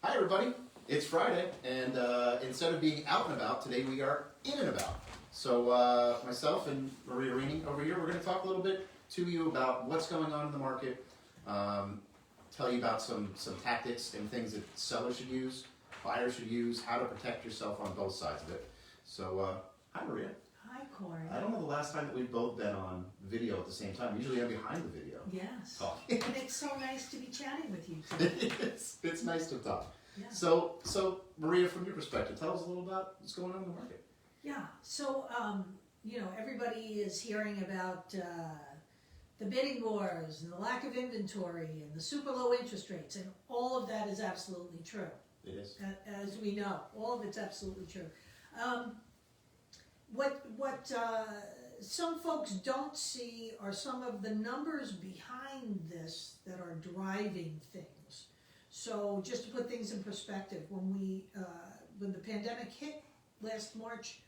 Hi everybody, it's Friday, and instead of being out and about, today we are in and about. So myself and Maria Rini over here, we're going to talk a little bit to you about what's going on in the market, tell you about some tactics and things that sellers should use, buyers should use, how to protect yourself on both sides of it. So hi Maria. Hi Corey. I don't know the last time that we've both been on video at the same time. Usually I'm behind the video. Yes. Talking. And it's so nice to be chatting with you today. It's nice to talk. Yeah. So Maria, from your perspective, tell us a little about what's going on in the market. Yeah. So, everybody is hearing about the bidding wars and the lack of inventory and the super low interest rates, and all of that is absolutely true. It is. As we know, all of it's absolutely true. What some folks don't see are some of the numbers behind this that are driving things. So just to put things in perspective, when the pandemic hit last March,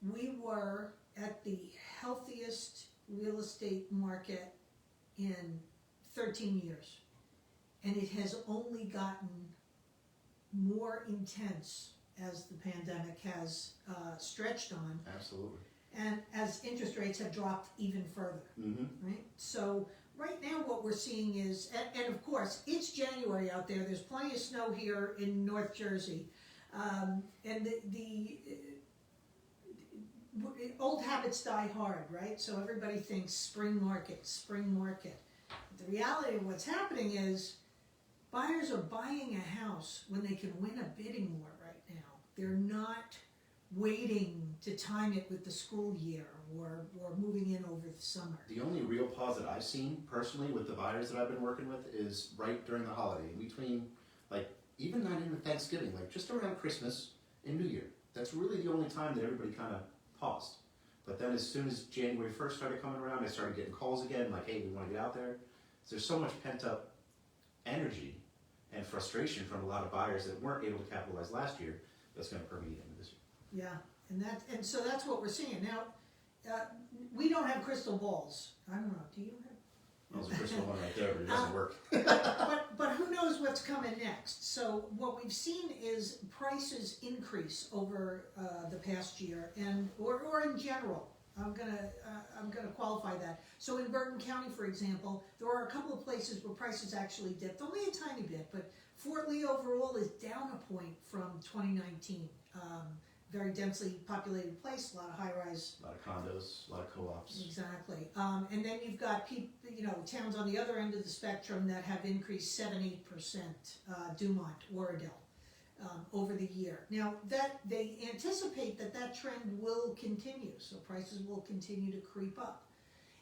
we were at the healthiest real estate market in 13 years. And it has only gotten more intense as the pandemic has stretched on. Absolutely. And as interest rates have dropped even further, right? So right now what we're seeing is, and of course, it's January out there, there's plenty of snow here in North Jersey, and the old habits die hard, right? So everybody thinks spring market, spring market. The reality of what's happening is buyers are buying a house when they can win a bidding war right now. They're not waiting to time it with the school year or moving in over the summer. The only real pause that I've seen personally with the buyers that I've been working with is right during the holiday, in between, like, even not even Thanksgiving, like just around Christmas and New Year. That's really the only time that everybody kind of paused. But then as soon as January 1st started coming around, I started getting calls again, like, hey, we want to get out there. So there's so much pent up energy and frustration from a lot of buyers that weren't able to capitalize last year that's going to permeate into this year. Yeah, and so that's what we're seeing. Now, we don't have crystal balls. I don't know, do you have? There's a crystal one right there, but it doesn't work. But who knows what's coming next? So what we've seen is prices increase over the past year, or in general. I'm gonna qualify that. So in Bergen County, for example, there are a couple of places where prices actually dipped, only a tiny bit, but Fort Lee overall is down a point from 2019. Very densely populated place, a lot of high-rise. A lot of condos, a lot of co-ops. Exactly. And then you've got towns on the other end of the spectrum that have increased 7-8%, Dumont, Oradell, over the year. Now, that they anticipate that trend will continue, so prices will continue to creep up.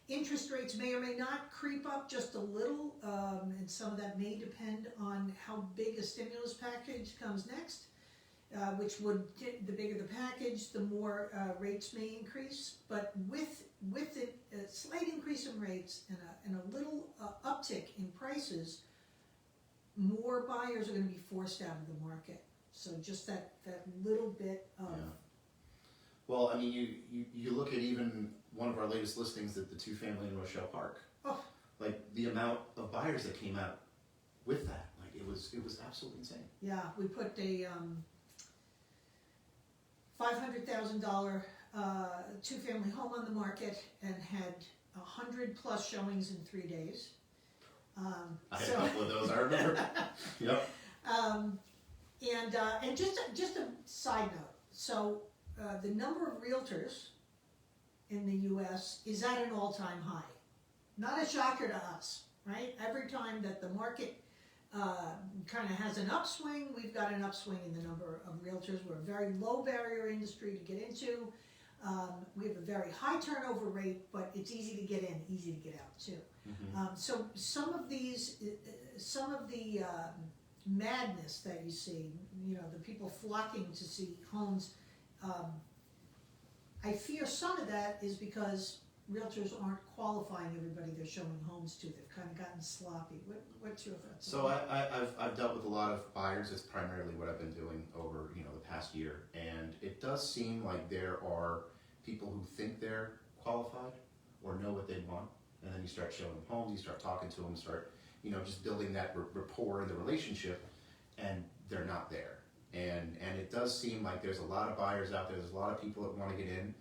Interest rates may or may not creep up just a little, and some of that may depend on how big a stimulus package comes next. Which would, the bigger the package, the more rates may increase. But with a slight increase in rates and a little uptick in prices, more buyers are going to be forced out of the market. So just that little bit of... Yeah. Well, I mean, you look at even one of our latest listings at the 2-family in Rochelle Park. Oh. Like the amount of buyers that came out with that, like it was absolutely insane. Yeah, we put a $500,000 2-family home on the market and had 100+ showings in 3 days. I had a couple of those, I remember. Yep. And just a side note. So the number of realtors in the U.S. is at an all-time high. Not a shocker to us, right? Every time that the market kind of has an upswing, we've got an upswing in the number of realtors. We're a very low barrier industry to get into. We have a very high turnover rate, but it's easy to get in, easy to get out too. So some of the madness that you see, the people flocking to see homes, I fear some of that is because realtors aren't qualifying everybody they're showing homes to. They've kind of gotten sloppy. What's your thoughts? So I've dealt with a lot of buyers. It's primarily what I've been doing over the past year, and it does seem like there are people who think they're qualified or know what they want, and then you start showing them homes, you start talking to them, start just building that rapport in the relationship, and they're not there. And it does seem like there's a lot of buyers out there. There's a lot of people that want to get in.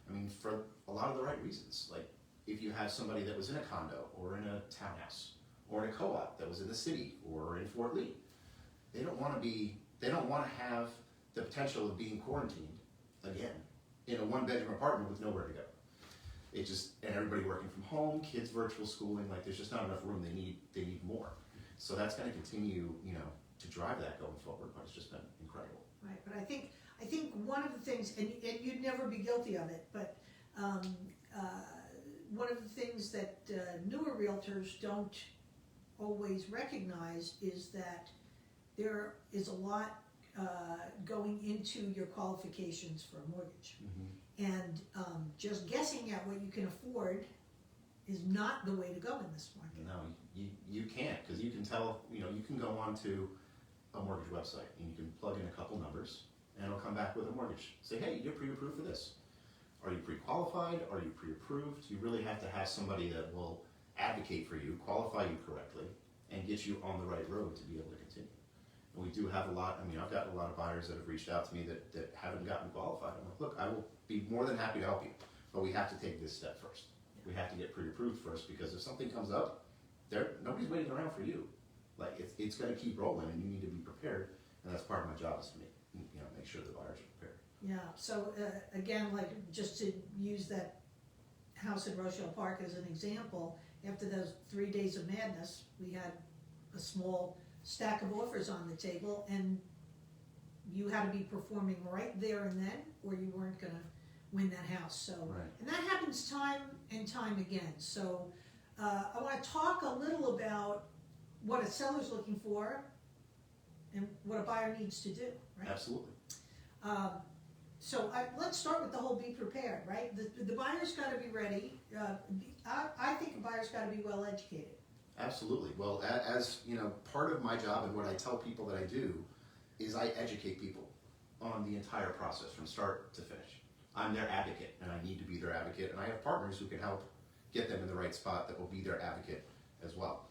I mean, for a lot of the right reasons. Like if you have somebody that was in a condo or in a townhouse or in a co-op that was in the city or in Fort Lee, they don't want to have the potential of being quarantined again in a one-bedroom apartment with nowhere to go. And everybody working from home, kids virtual schooling, like there's just not enough room. They need more. So that's going to continue, to drive that going forward. But it's just been incredible. Right, but I think one of the things, and you'd never be guilty of it, but one of the things that newer realtors don't always recognize is that there is a lot going into your qualifications for a mortgage. Mm-hmm. And just guessing at what you can afford is not the way to go in this market. No, you can't, because you can tell, you can go onto a mortgage website and you can plug in a couple numbers and it'll come back with a mortgage. Say, hey, you're pre-approved for this. Are you pre-qualified? Are you pre-approved? You really have to have somebody that will advocate for you, qualify you correctly, and get you on the right road to be able to continue. And we do have I've got a lot of buyers that have reached out to me that haven't gotten qualified. I'm like, look, I will be more than happy to help you, but we have to take this step first. We have to get pre-approved first, because if something comes up, nobody's waiting around for you. Like it's going to keep rolling, and you need to be prepared. And that's part of my job, is to make sure the buyers are prepared. Yeah. So again, like just to use that house in Rochelle Park as an example, after those 3 days of madness, we had a small stack of offers on the table, and you had to be performing right there and then, or you weren't going to win that house. So, right. And that happens time and time again. So I want to talk a little about what a seller's looking for and what a buyer needs to do, right? Absolutely. So let's start with the whole be prepared, right? The buyer's got to be ready. I think a buyer's got to be well educated. Absolutely. Well, as part of my job and what I tell people that I do is I educate people on the entire process from start to finish. I'm their advocate, and I need to be their advocate, and I have partners who can help get them in the right spot that will be their advocate as well.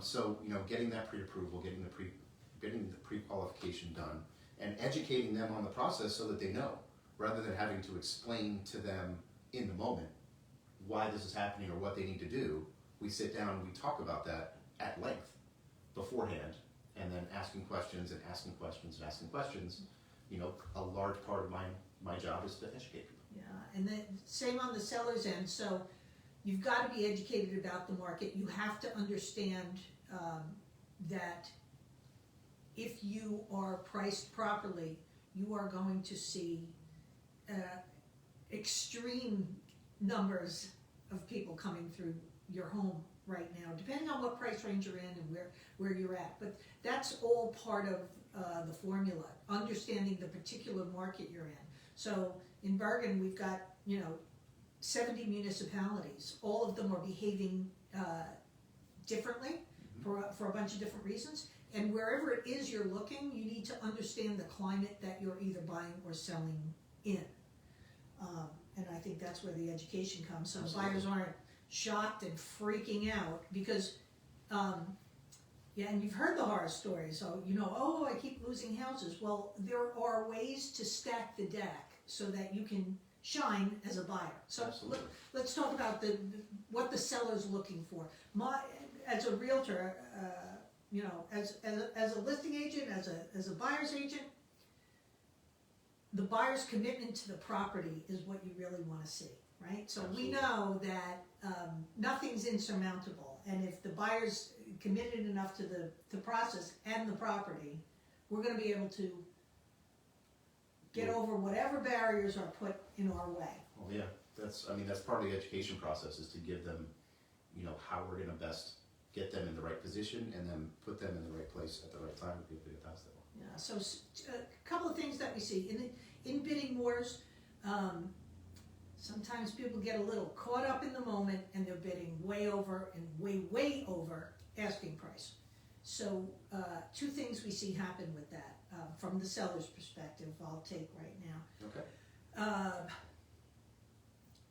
So getting that pre-approval, getting the pre-qualification done, and educating them on the process so that they know, rather than having to explain to them in the moment why this is happening or what they need to do. We sit down and we talk about that at length beforehand, and then asking questions and asking questions and asking questions. A large part of my job is to educate people. Yeah, and then same on the seller's end. So you've got to be educated about the market. You have to understand that if you are priced properly, you are going to see extreme numbers of people coming through your home right now, depending on what price range you're in and where you're at. But that's all part of the formula, understanding the particular market you're in. So in Bergen, we've got 70 municipalities. All of them are behaving differently for a bunch of different reasons. And wherever it is you're looking, you need to understand the climate that you're either buying or selling in. And I think that's where the education comes. So the buyers aren't shocked and freaking out because, and you've heard the horror stories. So, I keep losing houses. Well, there are ways to stack the deck so that you can shine as a buyer. So let's talk about what the seller's looking for. As a realtor, as a listing agent, as a buyer's agent, the buyer's commitment to the property is what you really want to see, right? So Absolutely. We know that nothing's insurmountable, and if the buyer's committed enough to the process and the property, we're going to be able to get over whatever barriers are put in our way. Well, yeah, that's part of the education process, is to give them, how we're going to best get them in the right position and then put them in the right place at the right time to be able to get past that one. Yeah, so a couple of things that we see in bidding wars. Sometimes people get a little caught up in the moment and they're bidding way over and way over asking price. So two things we see happen with that from the seller's perspective I'll take right now. Okay.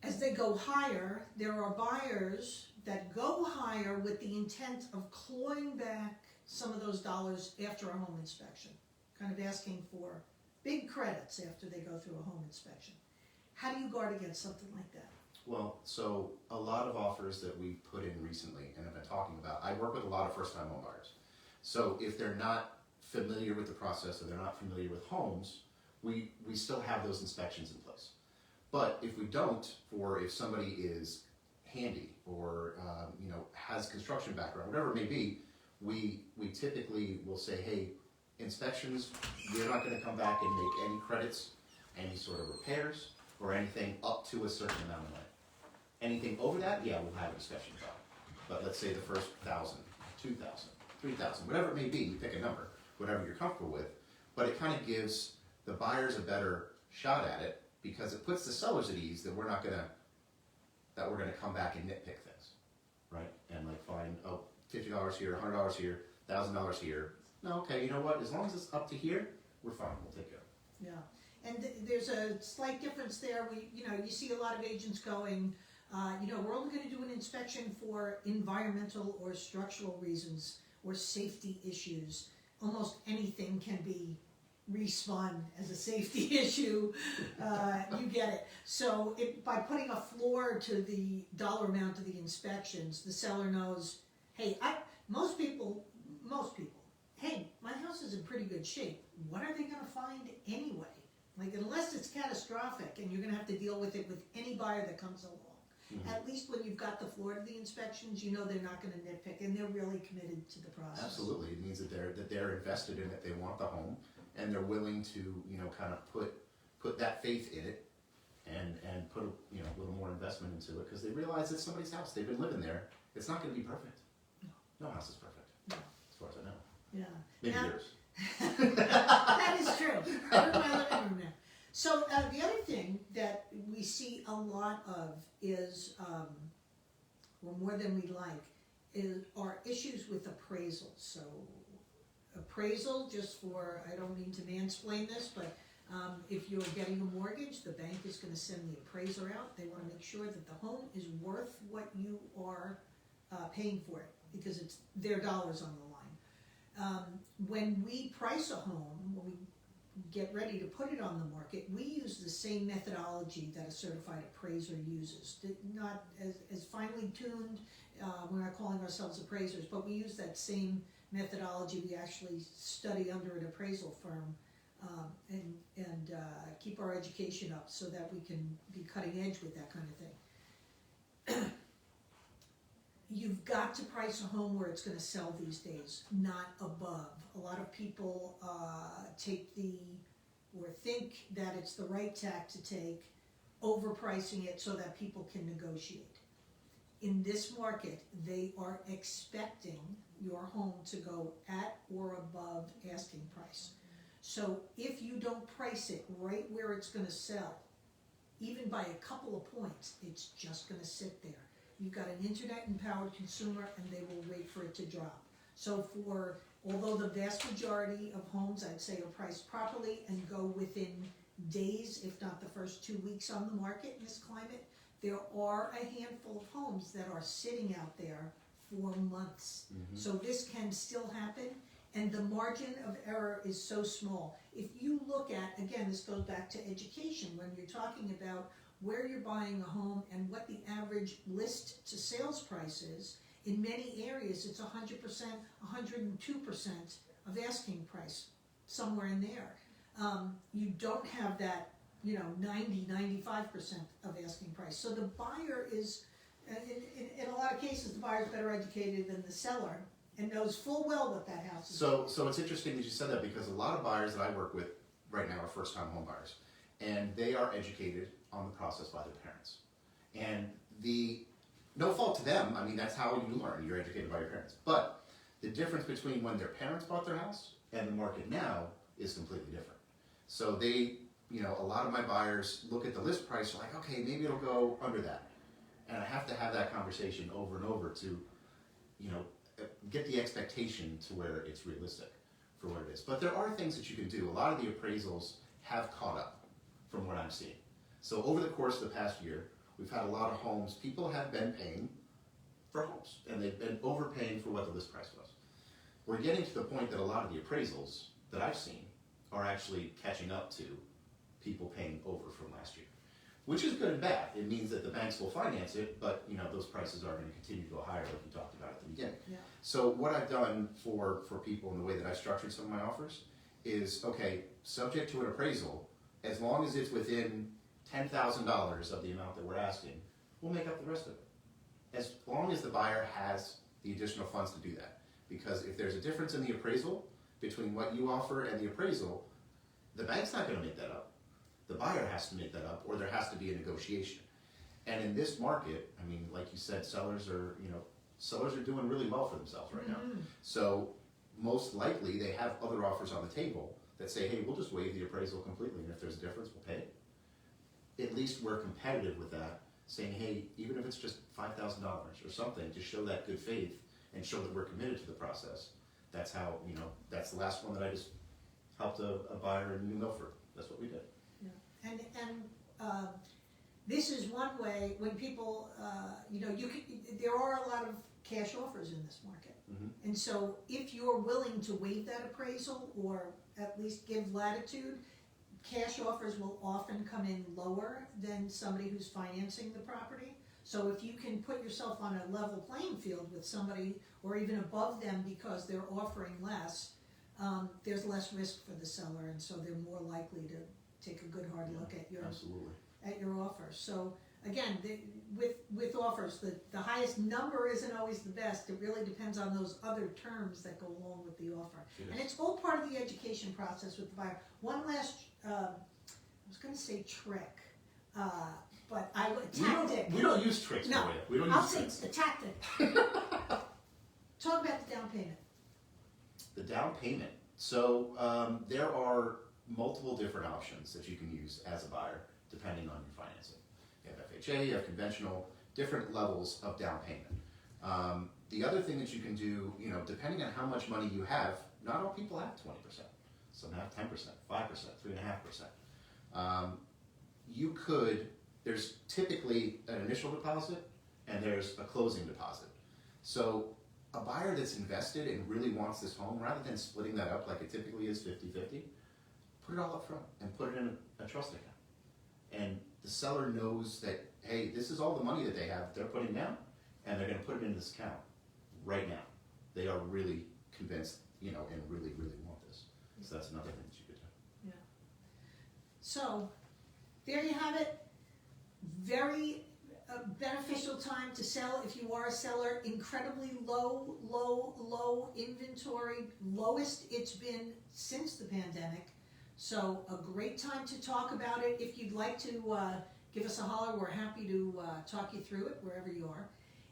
As they go higher, there are buyers that go higher with the intent of clawing back some of those dollars after a home inspection, kind of asking for big credits after they go through a home inspection. How do you guard against something like that? Well, so a lot of offers that we've put in recently and have been talking about, I work with a lot of first-time home buyers. So if they're not familiar with the process or they're not familiar with homes, we still have those inspections in place. But if we don't, or if somebody is handy or has construction background, whatever it may be, we typically will say, hey, inspections, we're not going to come back and make any credits, any sort of repairs, or anything up to a certain amount of money. Anything over that, yeah, we'll have a discussion about it. But let's say the first 1,000, 2,000, 3,000, whatever it may be, you pick a number, whatever you're comfortable with. But it kind of gives the buyers a better shot at it because it puts the sellers at ease that we're gonna come back and nitpick things, right? And like find $50 here, $100 here, $1,000 here. No, okay, you know what? As long as it's up to here, we're fine. We'll take care of it. Yeah, and there's a slight difference there. You see a lot of agents going, we're only going to do an inspection for environmental or structural reasons or safety issues. Almost anything can be respun as a safety issue. You get it. So by putting a floor to the dollar amount of the inspections, the seller knows, hey, most people, hey, my house is in pretty good shape. What are they going to find anyway? Like, unless it's catastrophic and you're going to have to deal with it with any buyer that comes along. Mm-hmm. At least when you've got the floor to the inspections, you know they're not going to nitpick and they're really committed to the process. Absolutely. It means that they're invested in it. They want the home and they're willing to, kind of put that faith in it and put a little more investment into it because they realize it's somebody's house. They've been living there. It's not going to be perfect. No house is perfect. No. As far as I know. Yeah. Maybe yours. That is true. I'm in my living room now. So the other thing that we see a lot of is, more than we like, are issues with appraisal. So appraisal, just for, I don't mean to mansplain this, but if you're getting a mortgage, the bank is going to send the appraiser out. They want to make sure that the home is worth what you are paying for it because it's their dollars on the line. When we price a home, when we get ready to put it on the market, we use the same methodology that a certified appraiser uses. Not as finely tuned, we're not calling ourselves appraisers, but we use that same methodology. We actually study under an appraisal firm and keep our education up so that we can be cutting edge with that kind of thing. You've got to price a home where it's going to sell these days, not above. A lot of people think that it's the right tack to take, overpricing it so that people can negotiate. In this market, they are expecting your home to go at or above asking price. So if you don't price it right where it's going to sell, even by a couple of points, it's just going to sit there. You've got an internet-empowered consumer, and they will wait for it to drop. So although the vast majority of homes, I'd say, are priced properly and go within days, if not the first 2 weeks on the market in this climate, there are a handful of homes that are sitting out there for months. Mm-hmm. So this can still happen, and the margin of error is so small. If you look at, again, this goes back to education, when you're talking about where you're buying a home and what the average list to sales price is, in many areas it's 100%, 102% of asking price, somewhere in there. You don't have that, 90, 95% of asking price. So the buyer is, in a lot of cases, the buyer's better educated than the seller and knows full well what that house is. So it's interesting that you said that because a lot of buyers that I work with right now are first-time home buyers, and they are educated on the process by their parents. And no fault to them, I mean, that's how you learn, you're educated by your parents. But the difference between when their parents bought their house and the market now is completely different. So they, a lot of my buyers look at the list price, like, okay, maybe it'll go under that. And I have to have that conversation over and over to, get the expectation to where it's realistic for what it is. But there are things that you can do. A lot of the appraisals have caught up from what I'm seeing. So over the course of the past year, we've had a lot of homes. People have been paying for homes, and they've been overpaying for what the list price was. we're getting to the point that a lot of the appraisals that I've seen are actually catching up to people paying over from last year, which is good and bad. It means that the banks will finance it, but those prices are going to continue to go higher, like we talked about at the beginning. Yeah. So what I've done for people in the way that I've structured some of my offers is, okay, subject to an appraisal, as long as it's within $10,000 of the amount that we're asking, we'll make up the rest of it. As long as the buyer has the additional funds to do that. Because if there's a difference in the appraisal between what you offer and the appraisal, the bank's not going to make that up. The buyer has to make that up, or there has to be a negotiation. And in this market, I mean, like you said, sellers are doing really well for themselves right now. So most likely they have other offers on the table that say, hey, we'll just waive the appraisal completely, and if there's a difference, we'll pay it. At least we're competitive with that, saying, hey, even if it's just $5,000 or something, to show that good faith and show that we're committed to the process. That's how, that's the last one that I just helped a buyer in New Milford. That's what we did. Yeah. And this is one way when people, there are a lot of cash offers in this market. And so if you're willing to waive that appraisal or at least give latitude, cash offers will often come in lower than somebody who's financing the property. So if you can put yourself on a level playing field with somebody or even above them because they're offering less, there's less risk for the seller, and so they're more likely to take a good hard look at your offer. So again, with offers, the highest number isn't always the best. It really depends on those other terms that go along with the offer. And it's all part of the education process with the buyer. One last, I was going to say trick, but tactic. We don't use tricks for you. We don't I'll use say tricks. it's a tactic. Talk about the down payment. The down payment. So there are multiple different options that you can use as a buyer depending on your financing. You have FHA, you have conventional, different levels of down payment. The other thing that you can do, depending on how much money you have, not all people have 20%. Some have 10%, 5%, 3.5%. There's typically an initial deposit and there's a closing deposit. So a buyer that's invested and really wants this home, rather than splitting that up like it typically is 50-50, put it all up front and put it in a trust account. And the seller knows that, hey, this is all the money that they have, they're putting down, and they're going to put it in this account right now. They are really convinced, and really, really want this. So that's another thing that you could do. Yeah. So there you have it. Very beneficial time to sell if you are a seller. Incredibly low inventory, lowest it's been since the pandemic. So a great time to talk about it. If you'd like to give us a holler, we're happy to talk you through it wherever you are.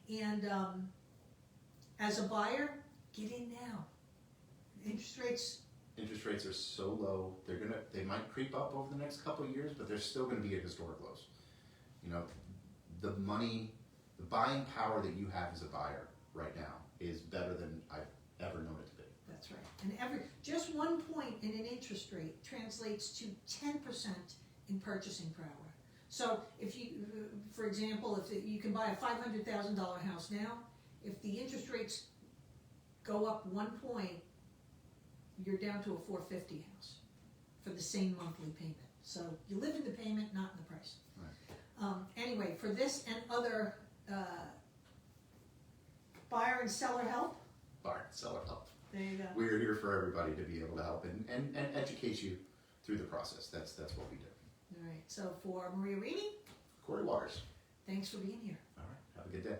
And as a buyer, get in now. Interest rates are so low. They might creep up over the next couple of years, but they're still going to be at historic lows. The buying power that you have as a buyer right now is better than I've ever known it to be. That's right. And just 1 point in an interest rate translates to 10% in purchasing power. So if you, for example, if you can buy a $500,000 house now, if the interest rates go up 1 point, you're down to a $450 house for the same monthly payment. So you live in the payment, not in the price. Right. Anyway, for this and other buyer and seller help, Seller help. there you go. We're here for everybody to be able to help and educate you through the process. That's what we do. All right. So for Maria Rini, Corey Waters. thanks for being here. All right. Have a good day.